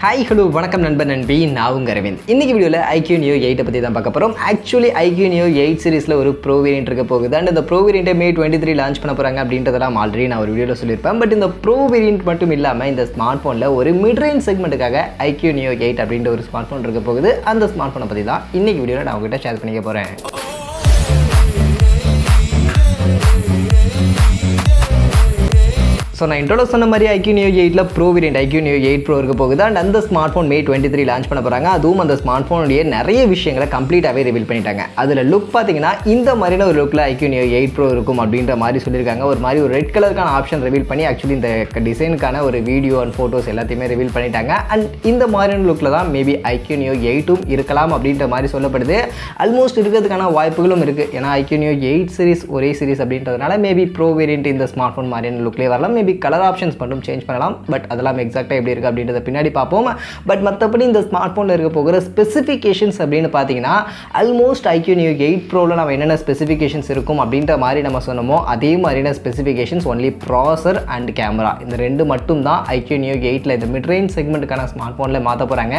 Hi hello வணக்கம் நண்பர் நண்பி நான் உங்கள் அரவிந்த். இன்றைக்கி வீடியோவில் IQoo Neo 8 பற்றி தான் பார்க்க போகிறோம். ஆக்சுவலி IQoo Neo 8 சீரிஸில் ஒரு ப்ரோ வேரியன்ட் இருக்க போகுது அண்ட் இந்த ப்ரோ வேரியண்ட்டை May 23 லான்ச் பண்ண போகிறாங்க அப்படின்றதெல்லாம் ஆல்ரெடி நான் ஒரு வீடியோவில் சொல்லியிருப்பேன். பட் இந்த ப்ரோ வேரியன்ட் மட்டும் இல்லாமல் இந்த ஸ்மார்ட் ஃபோனில் ஒரு மிட் ரேஞ்ச் செக்மெண்ட்டுக்காக IQoo Neo 8 அப்படின்ற ஒரு ஸ்மார்ட் ஃபோன் இருக்க போகுது. அந்த ஸ்மார்ட் ஃபோனை பற்றி தான் இன்றைக்கி வீடியோவில் நான் உங்கள்கிட்ட ஷேர் பண்ணிக்க போகிறேன். ஸோ நான் இன்ட்ரோட சொன்ன மாதிரி IQoo Neo 8ல் pro variant IQoo Neo 8 Pro இருக்க போகுது அண்ட் அந்த ஸ்மார்ட் ஃபோன் May 23 லான்ச் பண்ண போகிறாங்க. அதுவும் அந்த ஸ்மார்ட் ஃபோனுடைய நிறைய விஷயங்களை கம்ப்ளீட்டாகவே ரிவீல் பண்ணிட்டாங்க. அதில் லுக் பார்த்தீங்கன்னா இந்த மாதிரியான ஒரு லுக்கில் IQoo Neo 8 Pro இருக்கும் அப்படின்ற மாதிரி சொல்லியிருக்காங்க. ஒரு மாதிரி ஒரு ரெட் கலருக்கான ஆப்ஷன் ரிவீல் பண்ணி ஆக்சுவலி இந்த டிசைனுக்கான ஒரு வீடியோ அண்ட் ஃபோட்டோஸ் எல்லாத்தையுமே ரிவீல் பண்ணிட்டாங்க. அண்ட் இந்த மாதிரியான லுக்கில் தான் மேபி IQoo Neo 8ம் இருக்கலாம் அப்படின்ற மாதிரி சொல்லப்படுது. ஆல்மோஸ்ட் இருக்கிறதுக்கான வாய்ப்புகளும் இருக்குது. ஏன்னா IQoo Neo 8 சீரிஸ் ஒரே சீரிஸ் அப்படின்றதுனால மேபி ப்ரோ வேரியன்ட் இந்த ஸ்மார்ட் ஃபோன் மாதிரியான லுக்லேயே வரலாம். மேபி கலர் ஆப்ஷன்ஸ் மட்டும் சேஞ்ச் பண்ணலாம். பட் அதெல்லாம் எக்ஸாக்டாக எப்படி இருக்குது அப்படின்றத பின்னாடி பார்ப்போம். பட் மற்றபடி இந்த ஸ்மார்ட் ஃபோனில் இருக்க போகிற ஸ்பெசிஃபிகேஷன்ஸ் அப்படின்னு பார்த்தீங்கன்னா ஆல்மோஸ்ட் IQoo Neo 8 Proவில் நம்ம என்னென்ன ஸ்பெசிஃபிகேஷன்ஸ் இருக்கும் அப்படின்ற மாதிரி நம்ம சொன்னோமோ அதே மாதிரியான ஸ்பெசிஃபிகேஷன்ஸ் ஒன்லி ப்ராசர் அண்ட் கேமரா இந்த ரெண்டு மட்டும் தான் IQoo Neo 8ல் இந்த மிட் ரேஞ்ச் செக்மெண்ட்டுக்கான ஸ்மார்ட் ஃபோனில் மாற்ற போகிறாங்க.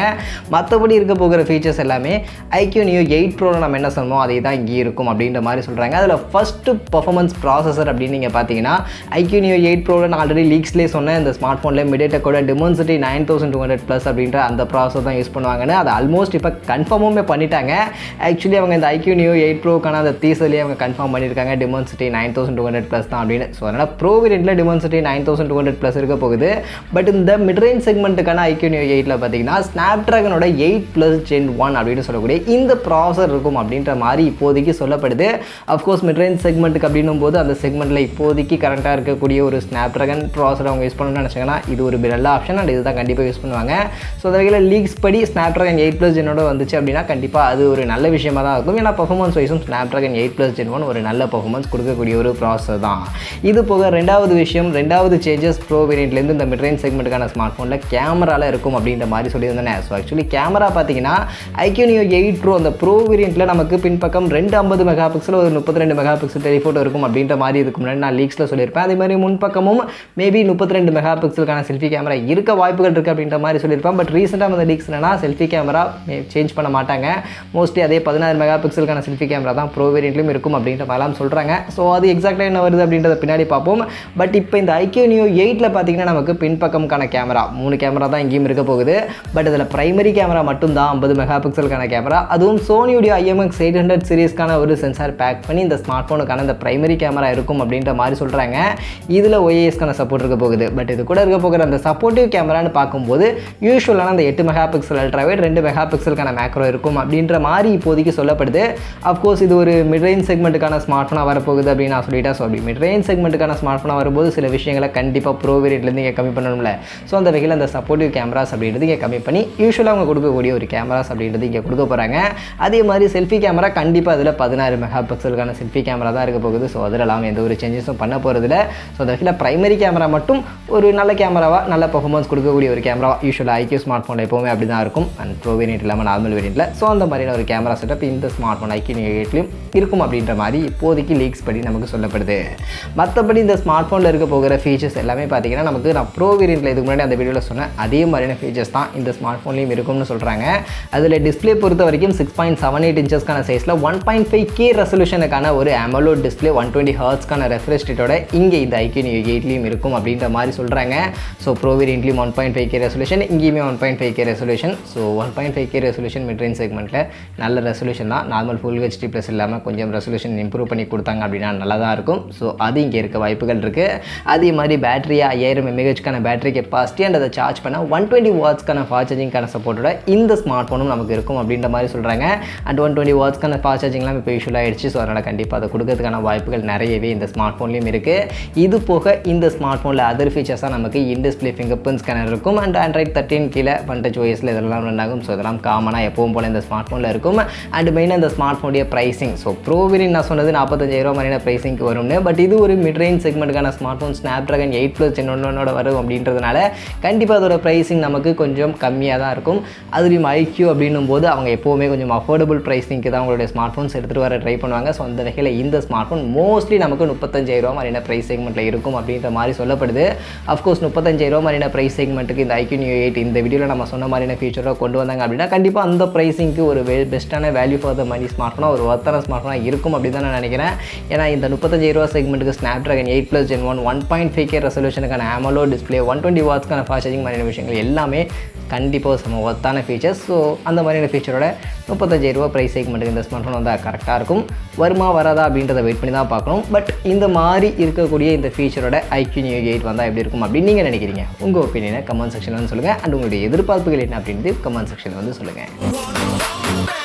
மற்றபடி இருக்க போகிற ஃபீச்சர்ஸ் எல்லாமே IQoo Neo 8 Proவில் நம்ம என்ன சொன்னோமோ அதே தான் இங்கே இருக்கும் அப்படின்ற மாதிரி சொல்கிறாங்க. அதில் ஃபஸ்ட்டு பர்ஃபார்மன்ஸ் ப்ராசஸர் அப்படின்னு நீங்கள் பார்த்தீங்கன்னா IQoo Neo 8 Proவில் நான் ஆல்ரெடி லீக்ஸ்லேயே சொன்னேன் இந்த ஸ்மார்ட் ஃபோனில் மிடேட்டக்கோட Dimensity 9200+ அப்படின்ற அந்த ப்ராசஸர் தான் யூஸ் பண்ணுவாங்கன்னு அது ஆல்மோஸ்ட் இப்போ கன்ஃபார்முமே பண்ணிட்டாங்க. ஆக்சுவலி அவங்க இந்த IQoo Neo 8 Proக்கான அந்த டீசர்லேயே அவங்க கன்ஃபார்ம் பண்ணியிருக்காங்க Dimensity 9200+ தான் அப்படின்னு. ஸோ அதனால் ப்ரோ வேரியண்ட்டில் Dimensity 9200+ இருக்க போகுது. பட் இந்த மிட் ரேஞ்ச் செக்மெண்ட்டுக்கான IQoo Neo 8ல் பார்த்தீங்கன்னா Snapdragonோட 8+ Gen 1 அப்படின்னு சொல்லக்கூடிய இந்த ப்ராசஸர் இருக்கும் அப்படின்ற மாதிரி இப்போதைக்கு சொல்லப்படுது. அஃப்கோர்ஸ் மிட் ரேஞ்ச் செக்மெண்ட்டுக்கு அப்படின்னும் போது அந்த செக்மெண்ட்டில் இப்போதைக்கு கரண்ட்டாக இருக்கக்கூடிய ஒரு Snapdragon ப்ராசஸர் அவங்க யூஸ் பண்ணணும்னு நினச்சாங்கன்னா இது ஒரு நல்ல ஆப்ஷன் அண்ட் இதுதான் கண்டிப்பாக யூஸ் பண்ணுவாங்க. ஸோ அந்த வகையில் லீக்ஸ் படி Snapdragon 8+ Gen 1 வந்துச்சு அப்படின்னா கண்டிப்பாக அது ஒரு நல்ல விஷயமாக தான் இருக்கும். ஏன்னா பர்ஃபார்மன்ஸ் வைஸும் Snapdragon 8+ Gen 1 ஒரு நல்ல பர்ஃபார்மன்ஸ் கொடுக்கக்கூடிய ஒரு ப்ராசஸர் தான். இது போக ரெண்டாவது சேஞ்சஸ் ப்ரோ வேரியண்ட்லேருந்து இந்த மிட் ரேஞ்ச் செக்மெண்ட்டுக்கான ஸ்மார்ட் ஃபோனில் கேமராவில் இருக்கும் அப்படின்ற மாதிரி சொல்லியிருந்தேன். ஸோ ஆக்சுவலி கேமரா பார்த்தீங்கன்னா IQoo Neo 8 Pro அந்த ப்ரோ வேரியண்ட்டில் நமக்கு பின்பக்கம் 250 மெகா பிக்சல் ஒரு 32 மெகா பிக்சல் டெலிஃபோட்டோ இருக்கும் அப்படின்ற மாதிரி இதுக்கு முன்னாடி நான் லீக்ஸில் சொல்லியிருப்பேன். அதே மாதிரி முன்பக்கமும் மேபி 32 மெகா பிக்சலுக்கான செல்ஃபி கேமரா இருக்க வாய்ப்புகள் இருக்குது அப்படின்ற மாதிரி சொல்லியிருப்பேன். பட் ரீசெண்டாக அந்த லீக்ஸ் என்னன்னா செல்ஃபி கேமரா சேஞ்ச் பண்ண மாட்டாங்க. மோஸ்ட்லி அதே 16 மெகா பிக்சலுக்கான செல்ஃபி கேமரா தான் ப்ரோ வேரியண்ட்லையும் இருக்கும் அப்படின்ற மாதிரிலாம் சொல்கிறாங்க. ஸோ அது எக்ஸாக்டாக என்ன வருது அப்படின்றத பின்னாடி பார்ப்போம். பட் இப்போ இந்த IQoo Neo 8ல் பார்த்தீங்கன்னா நமக்கு பின்பக்கம்கான கேமரா 3 கேமரா தான் இங்கேயும் இருக்க போகுது. பட் அதில் பிரைமரி கேமரா மட்டும் தான் 50 மெகா பிக்சலுக்கான கேமரா. அதுவும் சோனியுடைய IMX 800 சீரிஸ்க்கான ஒரு சென்சார் பேக் பண்ணி இந்த ஸ்மார்ட் ஃபோனுக்கான இந்த பிரைமரி கேமரா இருக்கும் அப்படின்ற மாதிரி சொல்கிறாங்க. இதில் OISக்கான சப்போர்ட் இருக்க போகுது. பட் இது கூட இருக்க போகிற அந்த சப்போர்ட்டிவ் கேமரான்னு பார்க்கும்போது யூஸ்வலான அந்த 8 மெகா பிக்சல் அல்ட்ராவைட் 2 மெகா பிக்சலுக்கான மேக்ரோ இருக்கும் அப்படின்ற மாதிரி இப்போதைக்கு சொல்லப்படுது. அஃப்கோர்ஸ் இது ஒரு மிட் ரேஞ்ச் செக்மெண்ட்டுக்கான ஸ்மார்ட் ஃபோனாக வரப்போகுது அப்படின்னு நான் சொல்லிட்டேன். ஸோ அப்படி மிட் ரேஞ்ச் செக்மெண்ட்டுக்கான ஸ்மார்ட் ஃபோனாக வரும்போது சில விஷயங்களை கண்டிப்பாக ப்ரோ வேரியண்ட்லேருந்து இங்கே கம்மி பண்ணணும்ல. ஸோ அந்த வகையில் அந்த சப்போர்ட்டிவ் கேமராஸ் அப்படின்றது இங்கே கம்மி பண்ணி யூஸ்வலாக அவங்க கொடுக்கக்கூடிய ஒரு கேமராஸ் அப்படின்றது இங்கே கொடுக்க போகிறாங்க. அதே மாதிரி செல்ஃபி கேமரா கண்டிப்பாக அதில் 16 மெகா பிக்சலுக்கான செல்ஃபி கேமரா தான் இருக்க போகுது. ஸோ அதிலலாம் எந்த ஒரு சேஞ்சஸும் பண்ண போகிறதில்ல. ஸோ அந்த வகையில் பிரைமரி கேமரா மட்டும் ஒரு நல்ல கேமராவாக நல்ல பர்ஃபார்மன்ஸ் கொடுக்கக்கூடிய ஒரு கேமரா யூஸ்வலாக IQoo ஸ்மார்ட் ஃபோனில் எப்போவுமே அப்படி தான் இருக்கும். அண்ட் ப்ரோ வேரியன்ட் இல்லாமல் நார்மல் வேரியண்ட்டில். ஸோ அந்த மாதிரியான ஒரு கேமரா செட்டப் இந்த ஸ்மார்ட் ஃபோன் IQoo Neo 8லையும் இருக்கும் அப்படின்ற மாதிரி இப்போதைக்கு லீக்ஸ் படி நமக்கு சொல்லப்படுது. மற்றபடி இந்த ஸ்மார்ட் ஃபோனில் இருக்க போகிற ஃபீச்சர்ஸ் எல்லாமே பார்த்தீங்கன்னா நமக்கு நான் ப்ரோ வேரியண்ட்டில் இதுக்கு முன்னாடி அந்த வீடியோவில் சொன்னேன் அதே மாதிரியான ஃபீச்சர்ஸ் தான் இந்த ஸ்மார்ட் ஃபோன்லேயும் இருக்கும்னு சொல்கிறாங்க. அதில் டிஸ்பிளே பொறுத்த வரைக்கும் 6.78 இன்ச்சஸ்க்கான சைஸில் 1.5K ரெசல்யூஷனுக்கான ஒரு AMOLED டிஸ்பிளே 120 ஹர்ட்ஸ்க்கான ரெஃப்ரெஷ் ரேட்டோட இங்கே இந்த IQoo Neo 8லையும் இருக்கும் அப்படின்ற மாதிரி சொல்கிறாங்க. ஸோ ப்ரோ வேரியண்ட்லையும் 1.5K ரெசல்யூஷன் இங்கேயுமே 1.5K resolution. So 1.5K resolution mid range செக்மெண்ட்டில் நல்ல ரெசல்யூஷன் தான். நார்மல் ஃபுல் HD ப்ளஸ் இல்லாமல் கொஞ்சம் ரெசல்யூஷன் இம்ப்ரூவ் பண்ணி கொடுத்தாங்க அப்படின்னா நல்லா தான் இருக்கும். ஸோ அது இங்கே இருக்க வாய்ப்புகள் இருக்குது. அதே மாதிரி பேட்டரியா 5000 mAhக்கான பேட்டரி கெப்பாசிட்டி அண்ட் அதை சார்ஜ் பண்ண 120 வாட்ஸ்க்கான ஃபாஸ்ட் சார்ஜிங்கான சப்போர்ட்டோட இந்த ஸ்மார்ட் ஃபோனும் நமக்கு இருக்கும் அப்படின்ற மாதிரி சொல்கிறாங்க. அண்ட் 120 வாட்ஸ்க்கான ஃபாஸ்ட் சார்ஜிங்லாம் இப்போ யூஸ்வலாக ஆயிடுச்சு. ஸோ அதனால் கண்டிப்பாக அதை கொடுக்கறதுக்கான வாய்ப்புகள் நிறையவே இந்த ஸ்மார்ட் ஃபோன்லேயும் இருக்குது. இது போக இந்த ஸ்மார்ட் ஃபோனில் அதர் ஃபீச்சர்ஸாக நமக்கு in display finger print scanner இருக்கும். அண்ட் Android 13 கீழே பண்டச் OSல இதெல்லாம் ரன் ஆகும். ஸோ இதெல்லாம் காமனாக எப்பவும் போல் இந்த ஸ்மார்ட் ஃபோனில் இருக்கும். அண்ட் மெயினாக இந்த ஸ்மார்ட் ஃபோனுடைய ப்ரைஸிங் ஸோ ப்ரோ வேரியன்ட் நான் சொன்னது 45,000 மாதிரியான ப்ரைஸிங்க்கு வரும்னு. பட் இது ஒரு மிட் ரேஞ்ச் செக்மெண்ட்டுக்கான ஸ்மார்ட் ஃபோன் Snapdragon 8+ Gen 1 வரும் அப்படின்றதுனால கண்டிப்பாக அதோட ப்ரைஸிங் நமக்கு கொஞ்சம் கம்மியாக தான் இருக்கும். அதுலேயும் IQoo அப்படின்னும் போது அவங்க எப்போவுமே கொஞ்சம் அஃபோர்டபுள் ப்ரைஸிங்க்கு தான் அவங்களுடைய ஸ்மார்ட் ஃபோன்ஸ் எடுத்துகிட்டு வர ட்ரை பண்ணுவாங்க. ஸோ அந்த வகையில் இந்த ஸ்மார்ட் ஃபோன் மோஸ்ட்லி நமக்கு 35,000 மாதிரியான ப்ரைஸ் செக்மெண்ட்டில் இருக்கும் அப்படின்ற மாதிரி சொல்லப்படுது. அஃப்கோர்ஸ் 35,000 மாதிரியான ப்ரைஸ் செக்மெண்ட்டுக்கு இந்த IQoo Neo 8 இந்த வீடியோவில் நம்ம சொன்ன மாதிரியான ஃபீச்சராக கொண்டு வந்தாங்க அப்படின்னா கண்டிப்பாக அந்த ப்ரைஸிங்க்கு ஒரு பெஸ்ட்டான value for the money smart ஃபோனாக ஒரு ஒர்த்தான ஸ்மார்ட் ஃபோனாக இருக்கும் அப்படின்னு தான் நான் நினைக்கிறேன். ஏன்னா இந்த 35,000 செக்மெண்ட்டுக்கு Snapdragon 8+ Gen 1 1.5K ரெசல்யூஷனுக்கான AMOLED டிஸ்பிளே 120 வாட்ஸ்க்கான ஃபாஸ்ட் சார்ஜிங் மாதிரியான விஷயங்கள் எல்லாமே கண்டிப்பாக செம ஒர்த்தான ஃபீச்சர்ஸ். ஸோ அந்த மாதிரியான ஃபீச்சரோட 35,000 ப்ரைஸ் செக்மெண்ட்டுக்கு இந்த ஸ்மார்ட் ஃபோன் வந்தால் கரெக்டாக இருக்கும். வருமா வராதா அப்படின்றத வெயிட் பண்ணி தான் பார்க்கணும். பட் இந்த மாதிரி இருக்கக்கூடிய இந்த ஃபீச்சரோட IQoo Neo 8 வந்தால் எப்படி இருக்கும் அப்படின்னு நீங்கள் நினைக்கிறீங்க? உங்கள் ஒப்பீனியனை கமெண்ட் செக்ஷனில் வந்து சொல்லுங்கள். அண்ட் உங்களுடைய எதிர்பார்ப்புகள் என்ன அப்படின்றது கமெண்ட் செக்ஷனில் வந்து சொல்லுங்கள்.